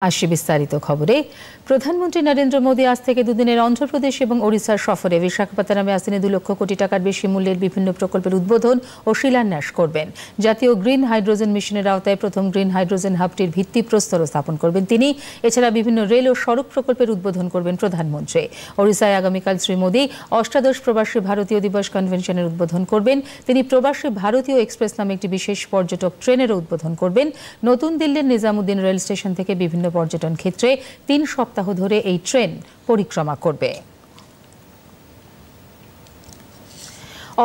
আসছে বিস্তারিত খবরে। প্রধানমন্ত্রী নরেন্দ্র মোদী আজ থেকে দুদিনের অন্ধ্রপ্রদেশ এবং ওড়িশার সফরে বিশাখাপত্তনমে আসেন 2 লক্ষ কোটি টাকার বেশি মূল্যের বিভিন্ন প্রকল্পের উদ্বোধন ও শিলান্যাস করবেন। জাতীয় গ্রিন হাইড্রোজেন মিশনের আওতায় প্রথম গ্রিন হাইড্রোজেন হাবটির ভিত্তিপ্রস্তর স্থাপন করবেন তিনি। এছাড়া বিভিন্ন রেল ও সড়ক প্রকল্পের উদ্বোধন করবেন প্রধানমন্ত্রী। ওড়িশায় আগামীকাল শ্রী মোদী অষ্টাদশ প্রবাসী ভারতীয় দিবস কনভেনশনের উদ্বোধন করবেন। তিনি প্রবাসী ভারতীয় এক্সপ্রেস নামে একটি বিশেষ পর্যটক ট্রেনেরও উদ্বোধন করবেন। নতুন দিল্লির নিজামুদ্দিন রেল স্টেশন থেকে বিভিন্ন পর্যটন ক্ষেত্রে 3 সপ্তাহ ধরে এই ট্রেন পরিক্রমা করবে।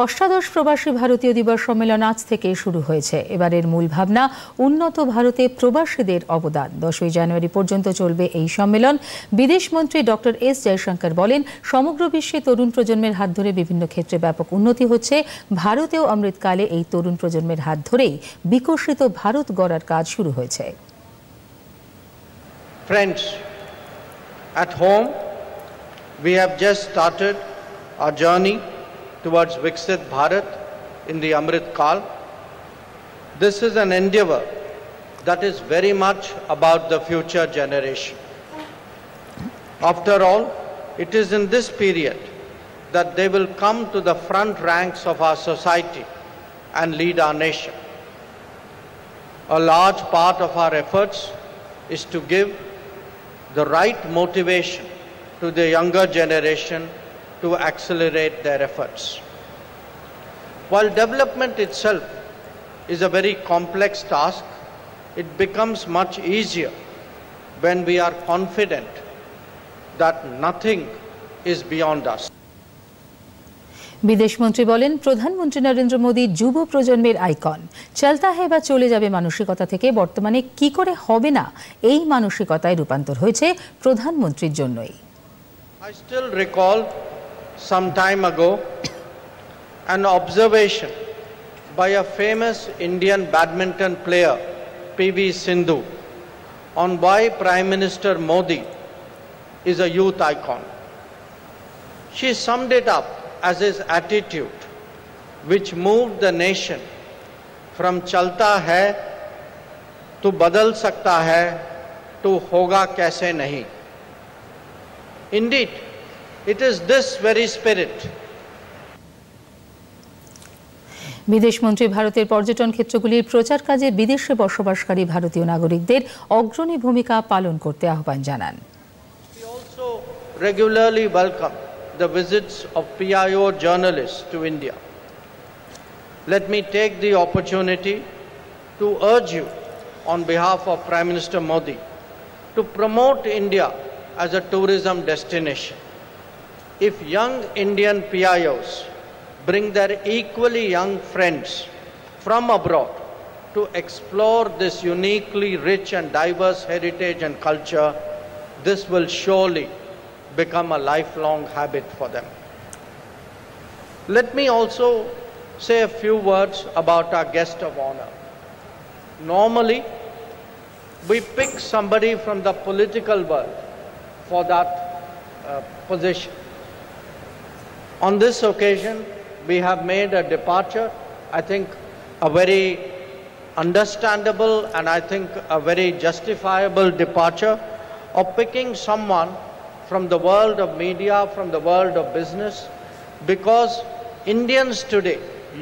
অষ্টাদশ প্রবাসী ভারতীয় দিবস সম্মেলন আজ থেকে শুরু হয়েছে। এবারের মূল ভাবনা উন্নত ভারতে প্রবাসীদের অবদান। 10ই জানুয়ারি পর্যন্ত চলবে এই সম্মেলন। বিদেশমন্ত্রী ডক্টর এস জয়শঙ্কর বলেন, সমগ্র বিশ্বে তরুণ প্রজন্মের হাত ধরে বিভিন্ন ক্ষেত্রে ব্যাপক উন্নতি হচ্ছে। ভারতেও অমৃতকালে এই তরুণ প্রজন্মের হাত ধরেই বিকশিত ভারত গড়ার কাজ শুরু হয়েছে। Friends, at home, we have just started our journey towards Viksit Bharat in the Amrit Kal. This is an endeavor that is very much about the future generation. After all, it is in this period that they will come to the front ranks of our society and lead our nation. A large part of our efforts is to give the right motivation to the younger generation to accelerate their efforts. While development itself is a very complex task, it becomes much easier when we are confident that nothing is beyond us. বিদেশমন্ত্রী বলেন, প্রধানমন্ত্রী নরেন্দ্র মোদী যুব প্রজন্মের icon. চলতা হে বা চলে যাবে মানসিকতা থেকে বর্তমানে কি করে হবে না এই মানসিকতায় রূপান্তর হয়েছে প্রধানমন্ত্রীর জন্যই। I still recall some time ago an observation by a famous Indian badminton player, P.V. Sindhu, on why Prime Minister Modi is a youth icon. She summed it up as his attitude, which moved the nation from chalta hai to badal sakta hai to hoga kaise nahi. Indeed, it is this very spirit. বিদেশমন্ত্রী ভারতের পর্যটন ক্ষেত্রগুলির প্রচার কাজে বিদেশে বসবাসকারী ভারতীয় নাগরিকদের অগ্রণী ভূমিকা পালন করতে আহ্বান জানান। We also regularly welcome the visits of PIO journalists to India. Let me take the opportunity to urge you on behalf of Prime Minister Modi to promote India as a tourism destination. If young Indian PIOs bring their equally young friends from abroad to explore this uniquely rich and diverse heritage and culture, this will surely become a lifelong habit for them. Let me also say a few words about our guest of honor. Normally, we pick somebody from the political world for that position. On this occasion, we have made a departure, I think a very understandable and I think a very justifiable departure of picking someone from the world of media, from the world of business, because Indians today,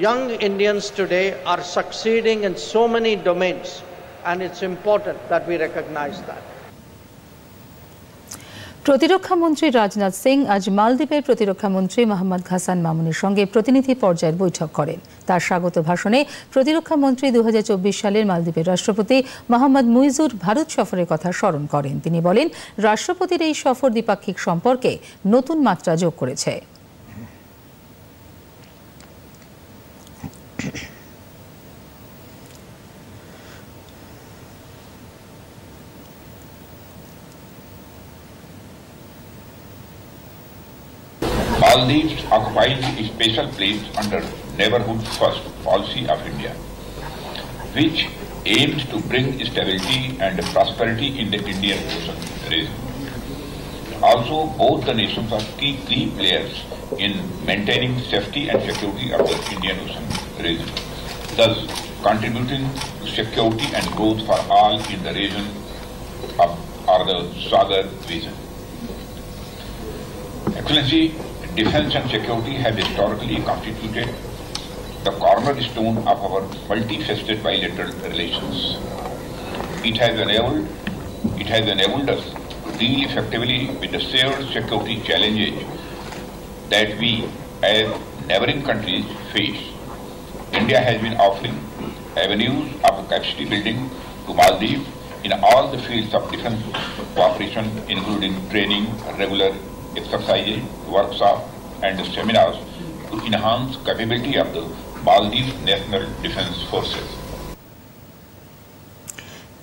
young Indians today are succeeding in so many domains, and it's important that we recognize that. প্রতিরক্ষা মন্ত্রী রাজনাথ সিং আজ মালদ্বীপের প্রতিরক্ষা মন্ত্রী মোহাম্মদ হাসান মামুনের সঙ্গে প্রতিনিধি পর্যায়ের বৈঠক করেন। তার স্বাগত ভাষণে প্রতিরক্ষা মন্ত্রী 2024 সালের মালদ্বীপের রাষ্ট্রপতি মোহাম্মদ মুইজুর ভারত সফরের কথা স্মরণ করেন। তিনি বলেন, রাষ্ট্রপতির এই সফর দ্বিপাক্ষিক সম্পর্কে নতুন মাত্রা যোগ করেছে। Maldives occupies a special place under Neighborhood First policy of India, which aims to bring stability and prosperity in the Indian Ocean region. Also, both the nations are key players in maintaining safety and security of the Indian Ocean region, thus contributing to security and growth for all in the region of the Sagar vision. Excellency, defense and security have historically constituted the cornerstone of our multifaceted bilateral relations. It has enabled us to deal effectively with the shared security challenges that we as neighboring countries face. India has been offering avenues of capacity building to Maldives in all the fields of defense cooperation, including training, regular exercises, workshops, and seminars to enhance capability of the Maldives National Defense Forces.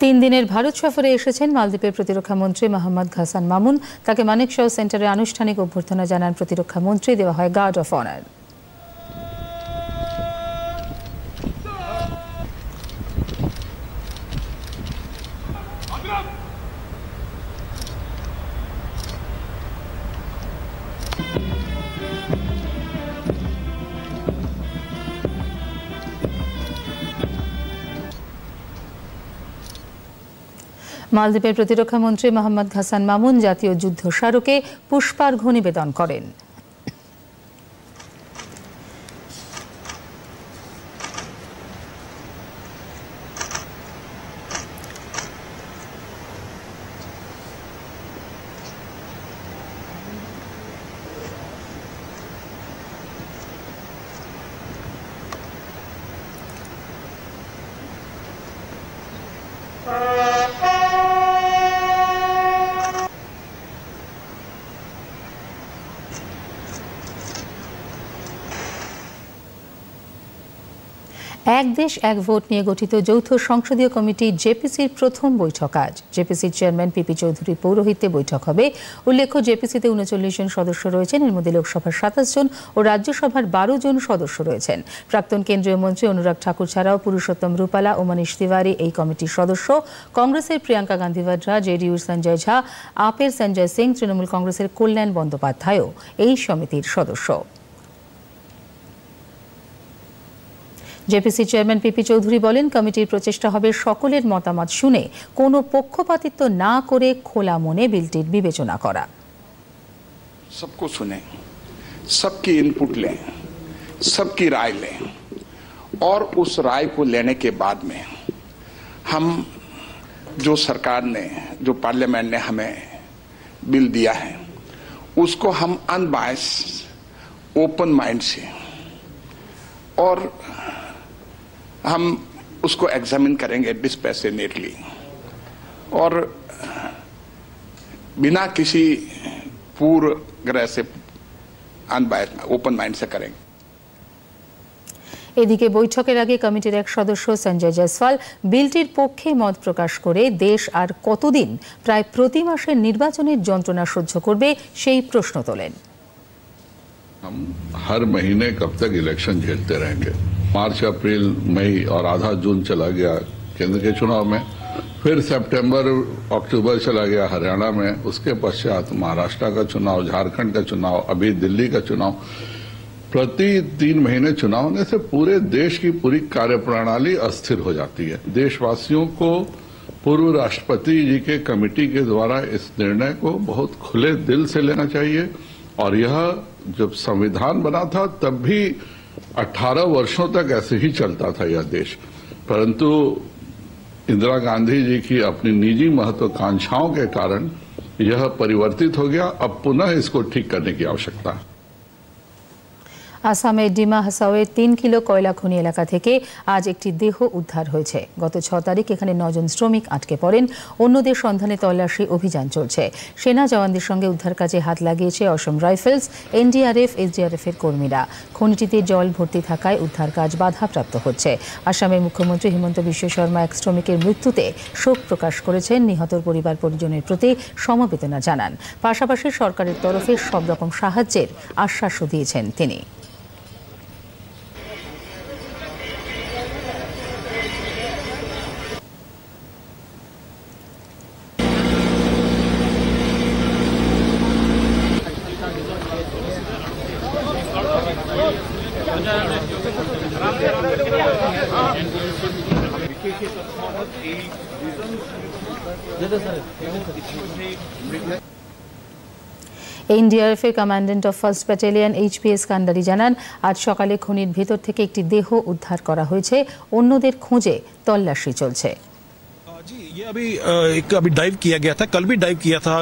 3 দিনের ভারত সফরে এসেছেন মালদ্বীপের প্রতিরক্ষা মন্ত্রী Mohammad Ghassan Mamun. তাকে মানেকশাহ সেন্টারে আনুষ্ঠানিক অভ্যর্থনা জানান প্রতিরক্ষা মন্ত্রী। দেওয়া হয় গার্ড অফ অনার। মালদ্বীপের প্রতিরক্ষা মন্ত্রী মোহাম্মদ ঘাসান মামুন জাতীয় যুদ্ধ স্মারকে পুষ্পার্ঘ্য নিবেদন করেন। এক দেশ এক ভোট নিয়ে গঠিত যৌথ সংসদীয় কমিটি জেপিসির প্রথম বৈঠক আজ। জেপিসির চেয়ারম্যান পিপি চৌধুরীর পৌরোহিত্যে বৈঠক হবে। উল্লেখ্য, জেপিসিতে 39 জন সদস্য রয়েছেন। এর মধ্যে লোকসভার 27 জন ও রাজ্যসভার 12 জন সদস্য রয়েছেন। প্রাক্তন কেন্দ্রীয় মন্ত্রী অনুরাগ ঠাকুর ছাড়াও পুরুষোত্তম রূপালা ও মনীষ তিওয়ারি এই কমিটির সদস্য। কংগ্রেসের প্রিয়াঙ্কা গান্ধী ভাড্রা, জেডিইউর সঞ্জয় ঝা, আপের সঞ্জয় সিং, তৃণমূল কংগ্রেসের কল্যাণ বন্দ্যোপাধ্যায়ও এই সমিতির সদস্য। জেপিসি চেয়ারম্যান পিপি চৌধুরী বলেন, কমিটির প্রচেষ্টা হবে সকলের মতামত শুনে কোনো পক্ষপাতিত্ব না করে খোলা মনে বিলটির বিবেচনা করা। सबको सुने, सबकी इनपुट लें, सबकी राय लें और उस राय को लेने के बाद में हम जो सरकार ने, जो पार्लियामेंट ने हमें बिल दिया है, उसको हम अनबायस ओपन माइंड से और हम उसको एग्जामिन करेंगे डिस्पैशनेटली और बिना किसी पूर्वग्रह से अनबायस ओपन माइंड से करेंगे। এদিকে বৈঠকের আগে কমিটির এক সদস্য সঞ্জয় জয়সওয়াল বিলটির পক্ষে মত প্রকাশ করে দেশ আর কতদিন প্রায় প্রতি মাসের নির্বাচনের যন্ত্রণা সহ্য করবে সেই প্রশ্ন তোলেন। हम हर महीने कब तक इलेक्शन झेलते रहेंगे? मार्च, अप्रैल, मई और आधा जून चला गया केंद्र के चुनाव में, फिर सितंबर, अक्टूबर चला गया हरियाणा में, उसके पश्चात महाराष्ट्र का चुनाव, झारखंड का चुनाव, अभी दिल्ली का चुनाव। प्रति 3 महीने चुनाव होने से पूरे देश की पूरी कार्यप्रणाली अस्थिर हो जाती है। देशवासियों को पूर्व राष्ट्रपति जी के कमेटी के द्वारा इस निर्णय को बहुत खुले दिल से लेना चाहिए और यह जब संविधान बना था तब भी 18 वर्षों तक ऐसे ही चलता था यह देश, परंतु इंदिरा गांधी जी की अपनी निजी महत्वाकांक्षाओं के कारण यह परिवर्तित हो गया। अब पुनः इसको ठीक करने की आवश्यकता है। আসামের ডিমা হাসাওয়ের 3 কিলো কয়লা খনি এলাকা থেকে আজ একটি দেহ উদ্ধার হয়েছে। গত 6 তারিখ এখানে 9 জন শ্রমিক আটকে পড়েন। অন্যদের সন্ধানে তল্লাশি অভিযান চলছে। সেনা জওয়ানদের সঙ্গে উদ্ধার কাজে হাত লাগিয়েছে অসম রাইফেলস, এনডিআরএফ, এসডিআরএফ এর কর্মীরা। খনিটিতে জল ভর্তি থাকায় উদ্ধার কাজ বাধাপ্রাপ্ত হচ্ছে। আসামের মুখ্যমন্ত্রী হিমন্ত বিশ্ব শর্মা এক শ্রমিকের মৃত্যুতে শোক প্রকাশ করেছেন। নিহতর পরিবার পরিজনের প্রতি সমবেদনা জানান। পাশাপাশি সরকারের তরফে সব রকম সাহায্যের আশ্বাসও দিয়েছেন তিনি। এনডিআরএফের commandant of first battalion HPS Kandari জানান, আজ সকালে খনির ভেতর থেকে একটি দেহ উদ্ধার করা হয়েছে। অন্যদের খোঁজে তল্লাশি চলছে। जी, ये अभी डाइव किया गया था, कल भी डाइव किया था,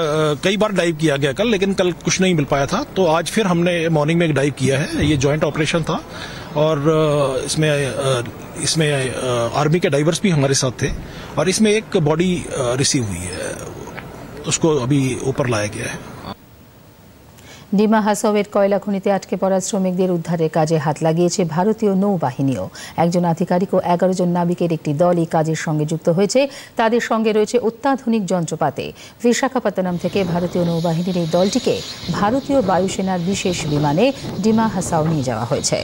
कई बार डाइव किया गया कल, लेकिन कल कुछ नहीं मिल पाया था, तो आज फिर हमने मॉर्निंग में एक डाइव किया है। ये जॉइंट ऑपरेशन था और इसमें आर्मी के डाइवर्स भी हमारे साथ थे और इसमें एक बॉडी रिसीव हुई है, उसको अभी ऊपर लाया गया है। ডিমা হাসাওয়ের কয়লা খনিতে আটকে পড়া শ্রমিকদের উদ্ধারের কাজে হাত লাগিয়েছে ভারতীয় নৌবাহিনীও। একজন আধিকারিক ও 11 জন নাবিকের একটি দল এই কাজের সঙ্গে যুক্ত হয়েছে। তাদের সঙ্গে রয়েছে অত্যাধুনিক যন্ত্রপাতি। বিশাখাপত্তনম থেকে ভারতীয় নৌবাহিনীর এই দলটিকে ভারতীয় বায়ুসেনার বিশেষ বিমানে ডিমা হাসাও নিয়ে যাওয়া হয়েছে।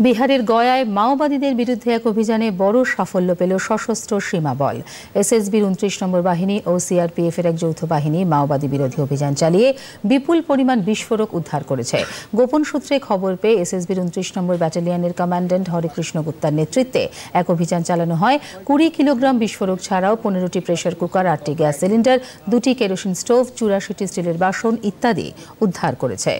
বিহারের গয়ায় মাওবাদীদের বিরুদ্ধে এক অভিযানে বড় সাফল্য পেল সশস্ত্র সীমা বল। এসএসবির 29 নম্বর বাহিনী ও সিআরপিএফ এর এক যৌথ বাহিনী মাওবাদী বিরোধী অভিযান চালিয়ে বিপুল পরিমাণ বিস্ফোরক উদ্ধার করেছে। গোপন সূত্রে খবর পেয়ে এসএসবির 29 নম্বর ব্যাটালিয়নের কমান্ড্যান্ট হরেকৃষ্ণ গুপ্তার নেতৃত্বে এক অভিযান চালানো হয়। 20 কিলোগ্রাম বিস্ফোরক ছাড়াও 15টি প্রেসার কুকার, 8টি গ্যাস সিলিন্ডার, 2টি কেরোসিন স্টোভ, 84টি স্টিলের বাসন ইত্যাদি উদ্ধার করেছে।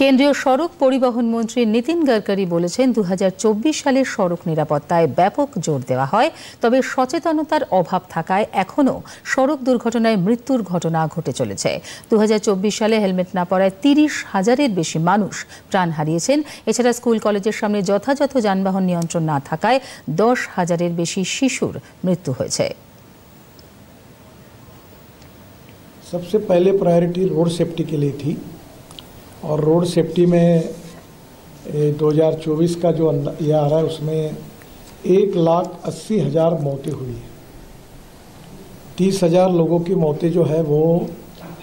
কেন্দ্রীয় সড়ক পরিবহন মন্ত্রী নীতিন গডকরি বলেছেন, 2024 সালের সড়ক নিরাপত্তায় ব্যাপক জোর দেওয়া হয়, তবে সচেতনতার অভাব থাকায় এখনও সড়ক দুর্ঘটনায় মৃত্যুর ঘটনা ঘটে চলেছে। 2024 সালে হেলমেট না পরায় 30,000-এর বেশি মানুষ প্রাণ হারিয়েছেন। এছাড়া স্কুল কলেজের সামনে যথাযথ যানবাহন নিয়ন্ত্রণ না থাকায় 10,000-এর বেশি শিশুর মৃত্যু হয়েছে। सबसे पहले प्रायोरिटी रोड सेफ्टी के लिए थी और रोड सेफ्टी में 2024 का जो ये आ रहा है उसमें 1,80,000 मौतें हुई है। 30,000 लोगों की मौतें जो है वो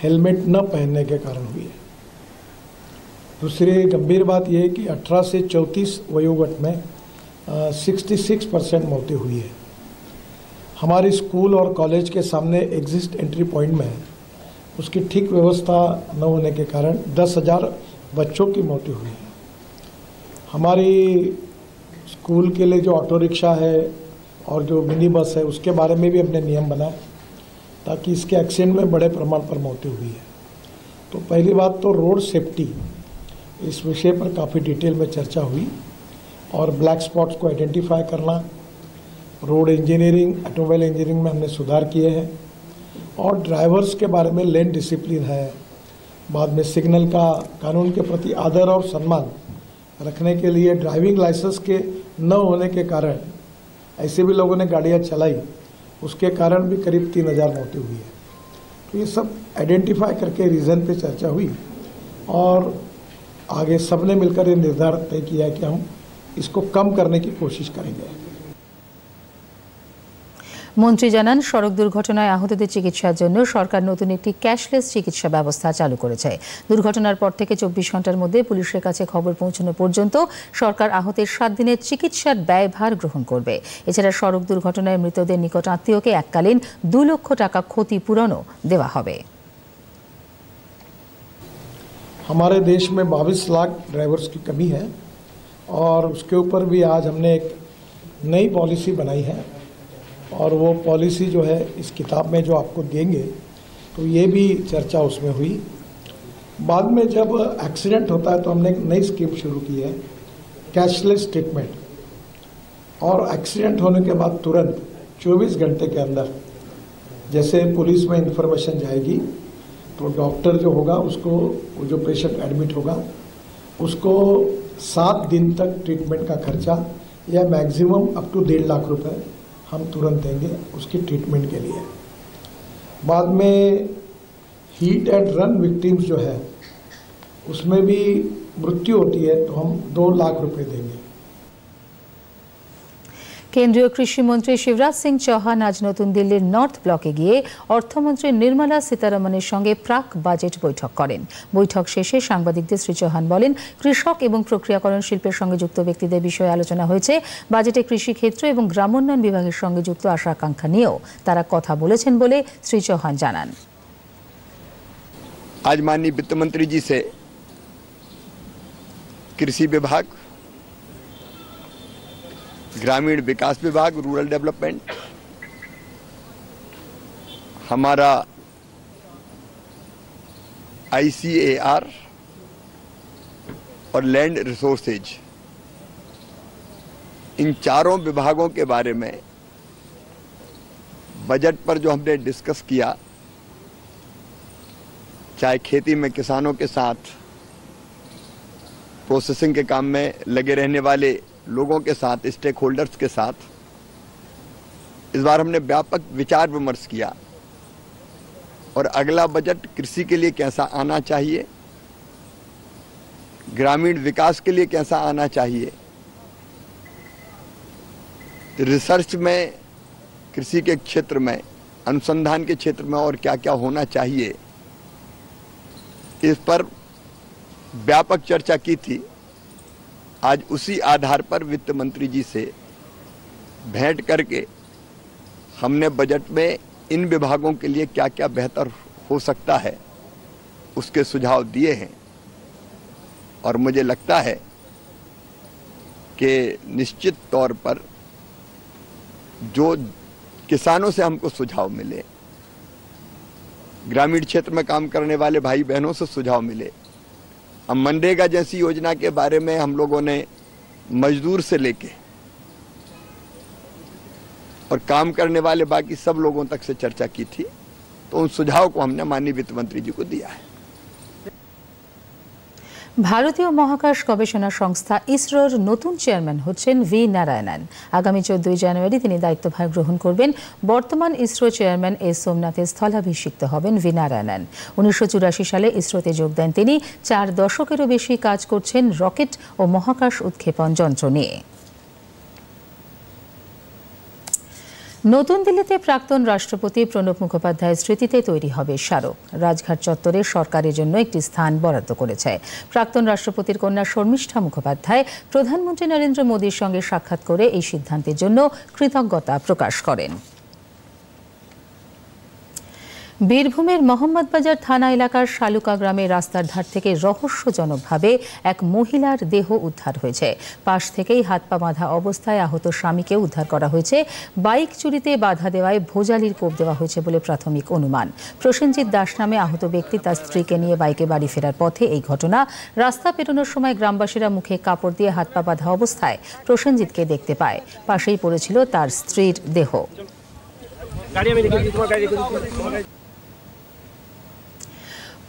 हेलमेट न पहनने के कारण हुई है। दूसरी गंभीर बात यह है कि 18 से 34 वयोवर्ग में 66% मौतें हुई है। हमारे स्कूल और कॉलेज के सामने एग्जिट एंट्री पॉइंट में उसकी ठीक व्यवस्था न होने के कारण 10,000 बच्चों की मौतें हुई है। हमारी स्कूल के लिए जो ऑटो रिक्शा है और जो मिनी बस है उसके बारे में भी हमने नियम बनाए ताकि इसके एक्सीडेंट में बड़े प्रमाण पर मौतें हुई है। तो पहली बात तो रोड सेफ्टी, इस विषय पर काफ़ी डिटेल में चर्चा हुई और ब्लैक स्पॉट्स को आइडेंटिफाई करना, रोड इंजीनियरिंग, ऑटोमोबाइल इंजीनियरिंग में हमने सुधार किए हैं और ड्राइवर्स के बारे में लेन डिसिप्लिन है। बाद में सिग्नल का कानून के प्रति आदर और सम्मान रखने के लिए ड्राइविंग लाइसेंस के न होने के कारण ऐसे भी लोगों ने गाड़ियां चलाई, उसके कारण भी करीब 3,000 मौतें हुई है। तो ये सब आइडेंटिफाई करके रीज़न पे चर्चा हुई और आगे सबने मिलकर ये निर्धार तय किया है कि हम इसको कम करने की कोशिश करेंगे। মন্ত্রী জানান, সড়ক দুর্ঘটনায় আহতদের চিকিৎসার জন্য সরকার নতুন একটি ক্যাশলেস চিকিৎসা ব্যবস্থা চালু করেছে। দুর্ঘটনার পর থেকে 24 ঘন্টার মধ্যে পুলিশের কাছে খবর পৌঁছানো পর্যন্ত সরকার আহতের 7 দিনের চিকিৎসার ব্যয়ভার গ্রহণ করবে। এছাড়া সড়ক দুর্ঘটনায় মৃতদের নিকট আত্মীয়কে এককালীন 2 লক্ষ টাকা ক্ষতিপূরণও দেওয়া হবে। हमारे देश में 22 लाख ड्राइवर्स की कमी है और उसके ऊपर भी आज हमने एक नई पॉलिसी बनाई है और वो पॉलिसी जो है इस किताब में जो आपको देंगे तो ये भी चर्चा उसमें हुई। बाद में जब एक्सीडेंट होता है तो हमने एक नई स्कीम शुरू की है, कैशलेस ट्रीटमेंट। और एक्सीडेंट होने के बाद तुरंत 24 घंटे के अंदर जैसे पुलिस में इंफॉर्मेशन जाएगी तो डॉक्टर जो होगा उसको, वो जो पेशेंट एडमिट होगा उसको 7 दिन तक ट्रीटमेंट का खर्चा या मैक्सिमम अप टू 1.5 लाख रुपए हम तुरंत देंगे उसकी ट्रीटमेंट के लिए। बाद में हीट एंड रन विक्टिम्स जो है उसमें भी मृत्यु होती है तो हम 2 लाख रुपए देंगे। কেন্দ্রীয় কৃষিমন্ত্রী শিবরাজ সিং চৌহান আজ নতুন দিল্লির নর্থ ব্লকে গিয়ে অর্থমন্ত্রী নির্মলা সীতারমণের সঙ্গে প্রাক বাজেট বৈঠক করেন। বৈঠক শেষে সাংবাদিকদের শ্রী চৌহান বলেন, কৃষক এবং প্রক্রিয়াকরণ শিল্পের সঙ্গে যুক্ত ব্যক্তিদের বিষয়ে আলোচনা হয়েছে। বাজেটে কৃষি ক্ষেত্র এবং গ্রামোন্নয়ন বিভাগের সঙ্গে যুক্ত আশা আকাঙ্ক্ষা নিয়েও তারা কথা বলেছেন বলে শ্রী চৌহান জানান। आज माननीय वित्त मंत्री जी से कृषि विभाग, ग्रामीण विकास विभाग, रूरल डेवलपमेंट, हमारा ICAR और लैंड रिसोर्सेज, इन चारों विभागों के बारे में बजट पर जो हमने डिस्कस किया, चाहे खेती में किसानों के साथ, प्रोसेसिंग के काम में लगे रहने वाले लोगों के साथ, स्टेक होल्डर्स के साथ, इस बार हमने व्यापक विचार विमर्श किया और अगला बजट कृषि के लिए कैसा आना चाहिए, ग्रामीण विकास के लिए कैसा आना चाहिए, रिसर्च में, कृषि के क्षेत्र में, अनुसंधान के क्षेत्र में और क्या क्या होना चाहिए, इस पर व्यापक चर्चा की थी। आज उसी आधार पर वित्त मंत्री जी से भेंट करके हमने बजट में इन विभागों के लिए क्या क्या बेहतर हो सकता है उसके सुझाव दिए हैं और मुझे लगता है कि निश्चित तौर पर जो किसानों से हमको सुझाव मिले, ग्रामीण क्षेत्र में काम करने वाले भाई बहनों से सुझाव मिले, अब मनरेगा जैसी योजना के बारे में हम लोगों ने मजदूर से लेके और काम करने वाले बाकी सब लोगों तक से चर्चा की थी, तो उन सुझाव को हमने माननीय वित्त मंत्री जी को दिया है। ভারতীয় মহাকাশ গবেষণা সংস্থা ইসরোর নতুন চেয়ারম্যান হচ্ছেন ভি নারায়ণন। আগামী 14 জানুয়ারি তিনি দায়িত্বভার গ্রহণ করবেন। বর্তমান ইসরো চেয়ারম্যান এস সোমনাথের স্থলাভিষিক্ত হবেন ভি নারায়ণন। 1984 সালে ইসরোতে যোগ দেন তিনি। 4 দশকেরও বেশি কাজ করছেন রকেট ও মহাকাশ উৎক্ষেপণ যন্ত্র নিয়ে। নতুন দিল্লিতে প্রাক্তন রাষ্ট্রপতি প্রণব মুখোপাধ্যায়ের স্মৃতিতে তৈরি হবে স্মারক। রাজঘাট চত্বরে সরকারের জন্য একটি স্থান বরাদ্দ করেছে। প্রাক্তন রাষ্ট্রপতির কন্যা শর্মিষ্ঠা মুখোপাধ্যায় প্রধানমন্ত্রী নরেন্দ্র মোদীর সঙ্গে সাক্ষাৎ করে এই সিদ্ধান্তের জন্য কৃতজ্ঞতা প্রকাশ করেন। বীরভূমের মোহাম্মদবাজার থানা এলাকার শালুকা গ্রামের রাস্তার ধার থেকে রহস্যজনকভাবে এক মহিলার দেহ উদ্ধার হয়েছে। পাশ থেকেই হাত পা বাঁধা অবস্থায় আহত স্বামীকে উদ্ধার করা হয়েছে। বাইক চুরিতে বাধা দেওয়ায় ভোজালির কোপ দেওয়া হয়েছে বলে প্রাথমিক অনুমান। প্রসেনজিৎ দাস নামে আহত ব্যক্তি তার স্ত্রীকে নিয়ে বাইকে বাড়ি ফেরার পথে এই ঘটনা। রাস্তা পেরোনোর সময় গ্রামবাসীরা মুখে কাপড় দিয়ে হাত পা বাঁধা অবস্থায় প্রসেনজিৎকে দেখতে পায়। পাশেই পড়েছিল তার স্ত্রীর দেহ।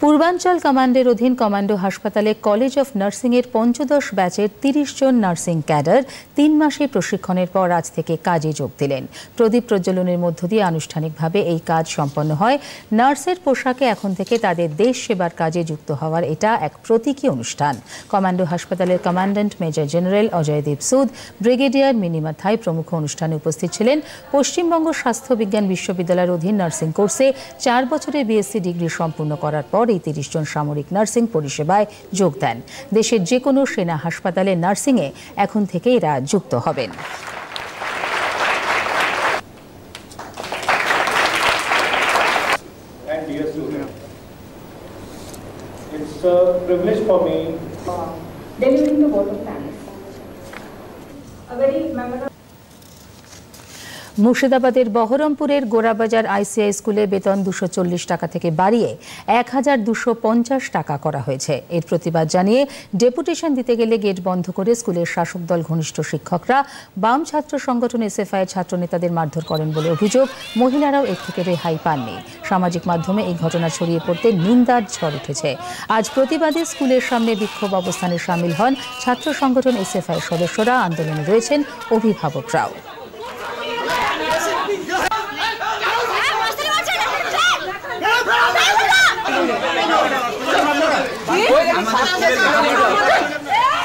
পূর্বাঞ্চল কমান্ডের অধীন কমান্ডো হাসপাতালে কলেজ অফ নার্সিং এর ৫৫ ব্যাচের ৩০ জন নার্সিং ক্যাডার ৩ মাসের প্রশিক্ষণের পর আজ থেকে কাজে যোগ দিলেন। প্রদীপ প্রজ্বলনের মধ্য দিয়ে আনুষ্ঠানিকভাবে এই কাজ সম্পন্ন হয়। নার্সের পোশাকে এখন থেকে তাদের দেশ সেবার কাজে যুক্ত হওয়ার এটা এক প্রতীকী অনুষ্ঠান। কমান্ডো হাসপাতালের কমান্ড্যান্ট মেজর জেনারেল অজয়দীপ সুদ, ব্রিগেডিয়ার মিনিমা থাই প্রমুখ অনুষ্ঠানে উপস্থিত ছিলেন। পশ্চিমবঙ্গ স্বাস্থ্য বিজ্ঞান বিশ্ববিদ্যালয়ের অধীন নার্সিং কোর্সে 4 বছরের বিএসসি ডিগ্রি সম্পূর্ণ করার পর এই ৩০ জন সামরিক নার্সিং পরিষেবায় যোগ দেন। দেশের যে কোনো সেনা হাসপাতালে নার্সিংয়ে এখন থেকে এরা যুক্ত হবেন। মুর্শিদাবাদের বহরমপুরের গোড়াবাজার ICI স্কুলে বেতন 240 টাকা থেকে বাড়িয়ে 1250 টাকা করা হয়েছে। এর প্রতিবাদ জানিয়ে ডেপুটেশন দিতে গেলে গেট বন্ধ করে স্কুলের শাসক দল ঘনিষ্ঠ শিক্ষকরা বাম ছাত্র সংগঠন SFI ছাত্র নেতাদের মারধর করেন বলে অভিযোগ। মহিলারাও এর থেকে রেহাই পাননি। সামাজিক মাধ্যমে এই ঘটনা ছড়িয়ে পড়তে নিন্দার ঝড় উঠেছে। আজ প্রতিবাদে স্কুলের সামনে বিক্ষোভ অবস্থানে সামিল হন ছাত্র সংগঠন SFI সদস্যরা। আন্দোলনে রয়েছেন অভিভাবকরাও।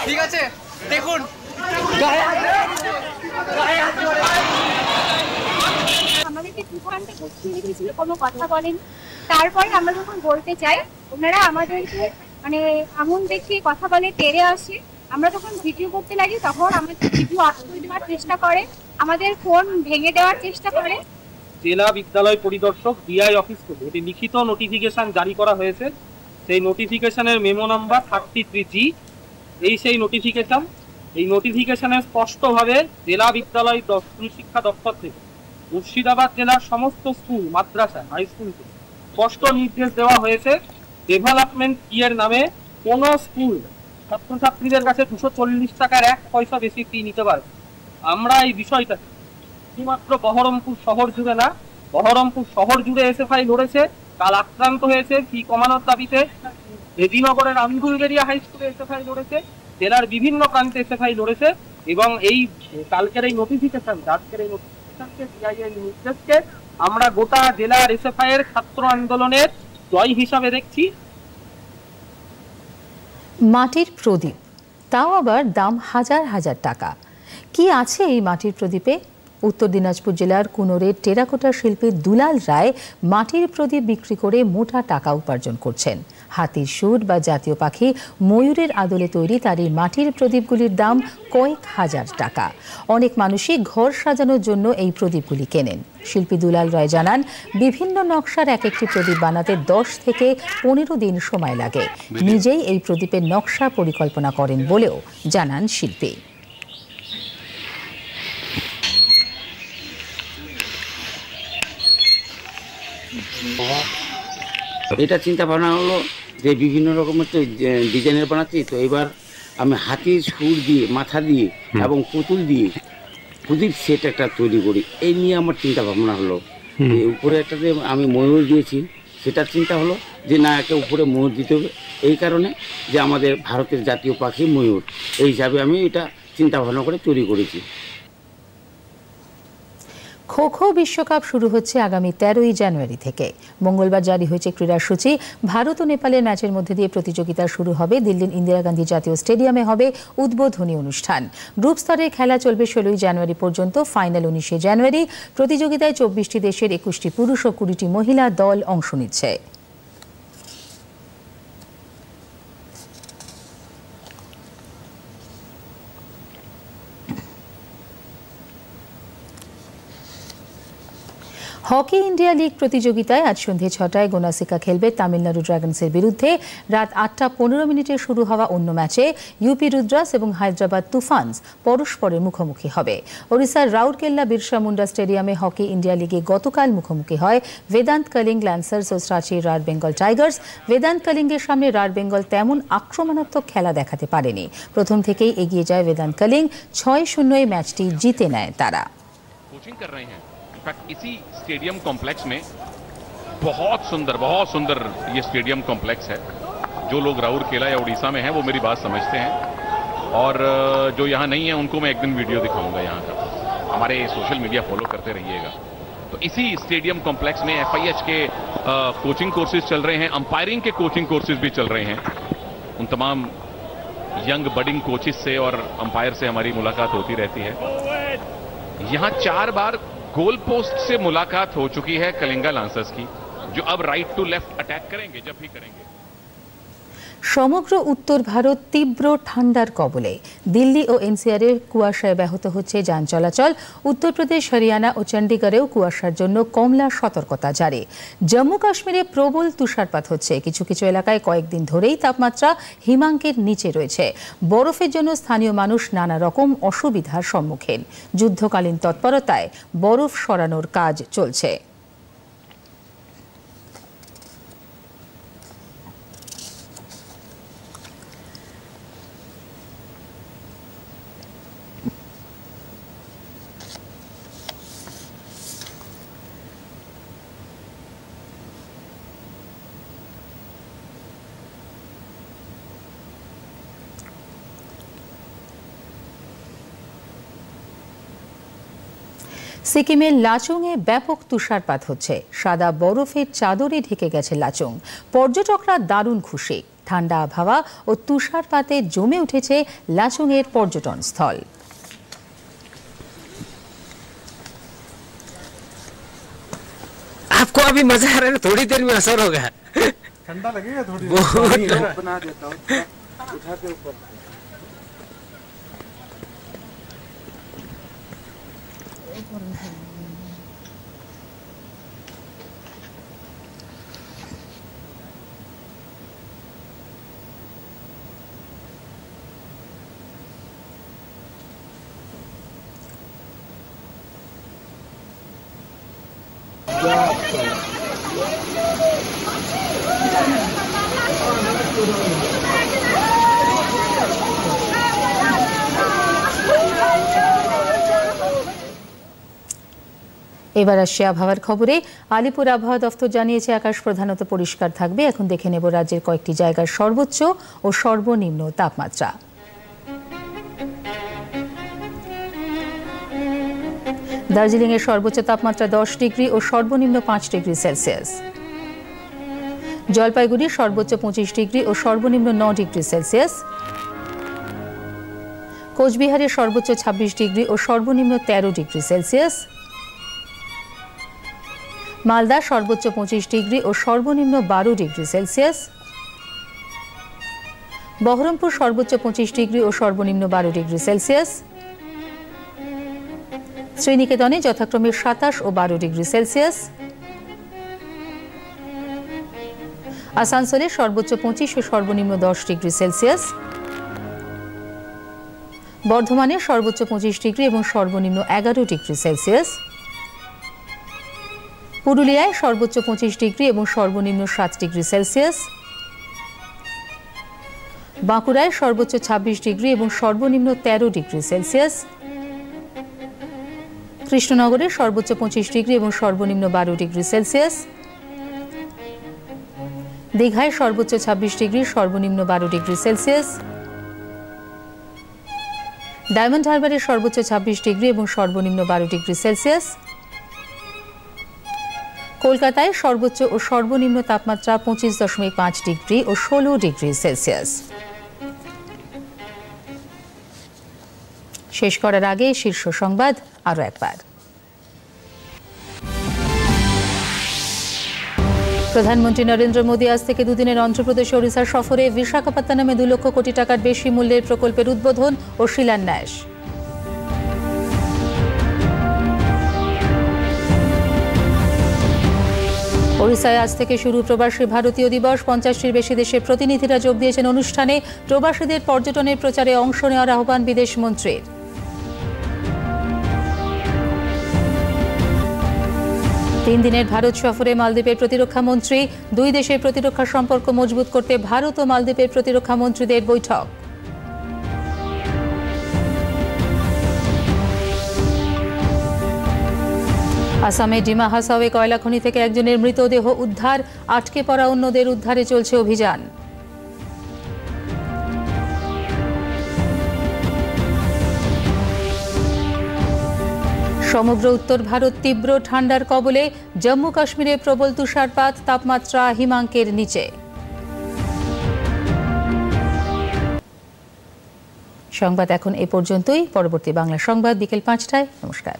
ঠিক আছে দেখুন ঘন্টা বসিয়ে রেখেছিল, কোনো কথা বলেন। তারপরে আমরা যখন বলতে চাই ওনারা আমাদেরকে মানে আঙুল দেখিয়ে কথা বলে, তেড়ে আসে। আমরা যখন ভিডিও করতে লাগি তখন আমাদের ভিডিও অফ করে দেওয়ার চেষ্টা করে, আমাদের ফোন ভেঙে দেওয়ার চেষ্টা করে। জেলা বিদ্যালয় পরিদর্শক ডিআই অফিস থেকে একটি লিখিত নোটিফিকেশন জারি করা হয়েছে। সেই নোটিফিকেশনের মেমো নাম্বার 33G। সেই নোটিফিকেশন, এই নোটিফিকেশনে স্পষ্টভাবে জেলা বিদ্যালয় স্কুল শিক্ষা দপ্তর থেকে মুর্শিদাবাদ জেলার সমস্ত স্কুল, মাদ্রাসা, হাই স্কুলকে স্পষ্ট নির্দেশ দেওয়া হয়েছে ডেভেলপমেন্ট ইয়ের নামে কোনো স্কুল ছাত্রছাত্রীদের কাছে 240 টাকার 1 পয়সা বেশি ফি নিতে পারবে। আমরা এই বিষয়টা শুধুমাত্র বহরমপুর শহর জুড়ে না, বহরমপুর শহর জুড়ে এসএফআই লড়েছে, কাল আক্রান্ত হয়েছে ফি কমানোর দাবিতে। মেদিনীনগরের আন্দুলবেরিয়া হাই স্কুলে এসএফআই লড়েছে, জেলার বিভিন্ন প্রান্তে এসএফআই লড়েছে। এবং এই কালকের এই নোটিফিকেশন, আজকের এই নোটিফিকেশনকে সিআইএর নির্দেশকে আমরা গোটা জেলার এসএফআই এর ছাত্র আন্দোলনের জয় হিসাবে দেখছি। মাটির প্রদীপ, তাও আবার দাম হাজার হাজার টাকা। কি আছে এই মাটির প্রদীপে? উত্তর দিনাজপুর জেলার কুনোরের টেরাকোটা শিল্পী দুলাল রায় মাটির প্রদীপ বিক্রি করে মোটা টাকা উপার্জন করছেন। হাতির সুর বা জাতীয় পাখি ময়ূরের আদলে তৈরি তার এই মাটির প্রদীপগুলির দাম কয়েক হাজার টাকা। অনেক মানুষই ঘর সাজানোর জন্য এই প্রদীপগুলি কেনেন। শিল্পী দুলাল রায় জানান, বিভিন্ন নকশার এক একটি প্রদীপ বানাতে 10 থেকে 15 দিন সময় লাগে। নিজেই এই প্রদীপের নকশা পরিকল্পনা করেন বলেও জানান শিল্পী। এটা চিন্তা ভাবনা হলো যে বিভিন্ন রকমের তো ডিজাইনের বানাচ্ছি, তো এবার আমি হাতির সুর দিয়ে, মাথা দিয়ে এবং পুতুল দিয়ে প্রদীপ সেট একটা তৈরি করি। এই নিয়ে আমার চিন্তা ভাবনা হলো। উপরে একটা যে আমি ময়ূর দিয়েছি, সেটার চিন্তা হলো যে না, একটা উপরে ময়ূর দিতে হবে, এই কারণে যে আমাদের ভারতের জাতীয় পাখি ময়ূর, এই হিসাবে আমি এটা চিন্তা ভাবনা করে তৈরি করেছি। খো খো বিশ্বকাপ শুরু হচ্ছে আগামী 13ই জানুয়ারি থেকে। মঙ্গলবার জারি হয়েছে ক্রীড়াসূচি। ভারত ও নেপালের ম্যাচের মধ্যে দিয়ে প্রতিযোগিতা শুরু হবে। দিল্লির ইন্দিরা গান্ধী জাতীয় স্টেডিয়ামে হবে উদ্বোধনী অনুষ্ঠান। গ্রুপ স্তরের খেলা চলবে 16ই জানুয়ারি পর্যন্ত, ফাইনাল 19শে জানুয়ারি। প্রতিযোগিতায় 24টি দেশের 21টি পুরুষ ও 20টি মহিলা দল অংশ নিচ্ছে। হকি ইন্ডিয়া লিগ প্রতিযোগিতায় আজ সন্ধ্যে 6টায় গোনাসিকা খেলবে তামিলনাড়ু ড্রাগনসের বিরুদ্ধে। রাত 8:15 শুরু হওয়া অন্য ম্যাচে ইউপি রুদ্রাস এবং হায়দ্রাবাদ তুফানস পরস্পরের মুখোমুখি হবে। ওড়িশার রাউরকেল্লা বিরসা মুন্ডা স্টেডিয়ামে হকি ইন্ডিয়া লিগে গতকাল মুখোমুখি হয় বেদান্ত কলিঙ্গ ল্যান্সার্স ও রাঁচির রার বেঙ্গল টাইগার্স। বেদান্ত কলিঙ্গের সামনে রার বেঙ্গল তেমন আক্রমণাত্মক খেলা দেখাতে পারেনি। প্রথম থেকেই এগিয়ে যায় বেদান্ত কলিঙ্গ। 6-0 ম্যাচটি জিতে নেয় তারা। इसी स्टेडियम कॉम्प्लेक्स में बहुत सुंदर ये स्टेडियम कॉम्प्लेक्स है। जो लोग राउरकेला या उड़ीसा में हैं वो मेरी बात समझते हैं, और जो यहाँ नहीं है उनको मैं एक दिन वीडियो दिखाऊंगा यहाँ का। हमारे सोशल मीडिया फॉलो करते रहिएगा। तो इसी स्टेडियम कॉम्प्लेक्स में FIH के कोचिंग कोर्सेज चल रहे हैं, अंपायरिंग के कोचिंग कोर्सेज भी चल रहे हैं। उन तमाम यंग बडिंग कोचेस से और अंपायर से हमारी मुलाकात होती रहती है। यहाँ 4 बार गोल पोस्ट से मुलाकात हो चुकी है कलिंगा लांसर्स की, जो अब राइट टू लेफ्ट अटैक करेंगे जब भी करेंगे। সমগ্র উত্তর ভারত তীব্র ঠান্ডার কবলে। দিল্লি ও এনসিআরে কুয়াশায় ব্যাহত হচ্ছে যান চলাচল। উত্তরপ্রদেশ, হরিয়ানা ও চণ্ডীগড়েও কুয়াশার জন্য কমলা সতর্কতা জারি। জম্মু কাশ্মীরে প্রবল তুষারপাত হচ্ছে। কিছু কিছু এলাকায় কয়েকদিন ধরেই তাপমাত্রা হিমাঙ্কের নিচে রয়েছে। বরফের জন্য স্থানীয় মানুষ নানা রকম অসুবিধার সম্মুখীন। যুদ্ধকালীন তৎপরতায় বরফ সরানোর কাজ চলছে। সিকিমের লাচুংয়ে ব্যাপক তুষারপাত হচ্ছে। সাদা বরফের চাদরে ঢেকে গেছে লাচুং। পর্যটকরা দারুণ খুশি। ঠান্ডা আবহাওয়া ও তুষারপাতে জমে উঠেছে লাচুংয়ের পর্যটন স্থল। आपको अभी मजा आ रहा है, थोड़ी देर में असर होगा। ठंडा लगेगा थोड़ी देर। बना देता हूँ, उठा के ऊपर। এবার আসছে আবহাওয়ার খবরে। আলিপুর আবহাওয়া দফতর জানিয়েছে আকাশ প্রধানত পরিষ্কার থাকবে। এখন দেখে নেব রাজ্যের কয়েকটি জায়গার সর্বোচ্চ ও সর্বনিম্ন তাপমাত্রা। দার্জিলিং এর সর্বোচ্চ তাপমাত্রা 10 ডিগ্রি ও সর্বনিম্ন 5 ডিগ্রি সেলসিয়াস। জলপাইগুড়ি সর্বোচ্চ 25 ডিগ্রি ও সর্বনিম্ন 9 ডিগ্রি সেলসিয়াস। কোচবিহারের সর্বোচ্চ 26 ডিগ্রি ও সর্বনিম্ন 13 ডিগ্রি সেলসিয়াস। মালদা সর্বোচ্চ 25 ডিগ্রি ও সর্বনিম্ন 12 ডিগ্রি সেলসিয়াস। বহরমপুর সর্বোচ্চ 25 ডিগ্রি ও সর্বনিম্ন 12 ডিগ্রি সেলসিয়াস। শ্রীনিকেতনে যথাক্রমে 27 ও 12 ডিগ্রি সেলসিয়াস। আসানসোলে সর্বোচ্চ 25 ও সর্বনিম্ন 10 ডিগ্রি সেলসিয়াস। বর্ধমানে সর্বোচ্চ 25 ডিগ্রি এবং সর্বনিম্ন 11 ডিগ্রি সেলসিয়াস। পুরুলিয়ায় সর্বোচ্চ 25 ডিগ্রি এবং সর্বনিম্ন 7 ডিগ্রি সেলসিয়াস। বাঁকুড়ায় সর্বোচ্চ 26 ডিগ্রি এবং সর্বনিম্ন 13 ডিগ্রি সেলসিয়াস। কৃষ্ণনগরে সর্বোচ্চ 25 ডিগ্রি এবং সর্বনিম্ন 12 ডিগ্রি সেলসিয়াস। দীঘায় সর্বোচ্চ 26 ডিগ্রি সর্বনিম্ন 12 ডিগ্রি সেলসিয়াস। ডায়মন্ড হারবারে সর্বোচ্চ 26 ডিগ্রি এবং সর্বনিম্ন 12 ডিগ্রি সেলসিয়াস। কলকাতায় সর্বোচ্চ ও সর্বনিম্ন তাপমাত্রা 25.5 ডিগ্রি ও 16 ডিগ্রি সেলসিয়াস। শেষ করার আগে শীর্ষ সংবাদ আরো একবার। প্রধানমন্ত্রী নরেন্দ্র মোদী আজ থেকে দুদিনের অন্ধ্রপ্রদেশ ওড়িশা সফরে। বিশাখাপত্তনমে 2 লক্ষ কোটি টাকার বেশি মূল্যের প্রকল্পের উদ্বোধন ও শিলান্যাস। ওড়িশায় আজ থেকে শুরু প্রবাসী ভারতীয় দিবস। 50টির বেশি দেশের প্রতিনিধিরা যোগ দিয়েছেন অনুষ্ঠানে। প্রবাসীদের পর্যটনের প্রচারে অংশ নেওয়ার আহ্বান বিদেশ মন্ত্রীর। তিন দিনের ভারত সফরে মালদ্বীপের প্রতিরক্ষা মন্ত্রী। 2 দেশের প্রতিরক্ষা সম্পর্ক মজবুত করতে ভারত ও মালদ্বীপের প্রতিরক্ষা মন্ত্রীদের বৈঠক। আসামে ডিমা হাসাওয়ে কয়লা খনি থেকে একজনের মৃতদেহ উদ্ধার। আটকে পড়া অন্যদের উদ্ধারে চলছে অভিযান। সমগ্র উত্তর ভারত তীব্র ঠান্ডার কবলে। জম্মু কাশ্মীরে প্রবল তুষারপাত, তাপমাত্রা হিমাঙ্কের নিচে। সংবাদ এখন এ পর্যন্তই। পরবর্তী বাংলা সংবাদ বিকেল 5টায়। নমস্কার।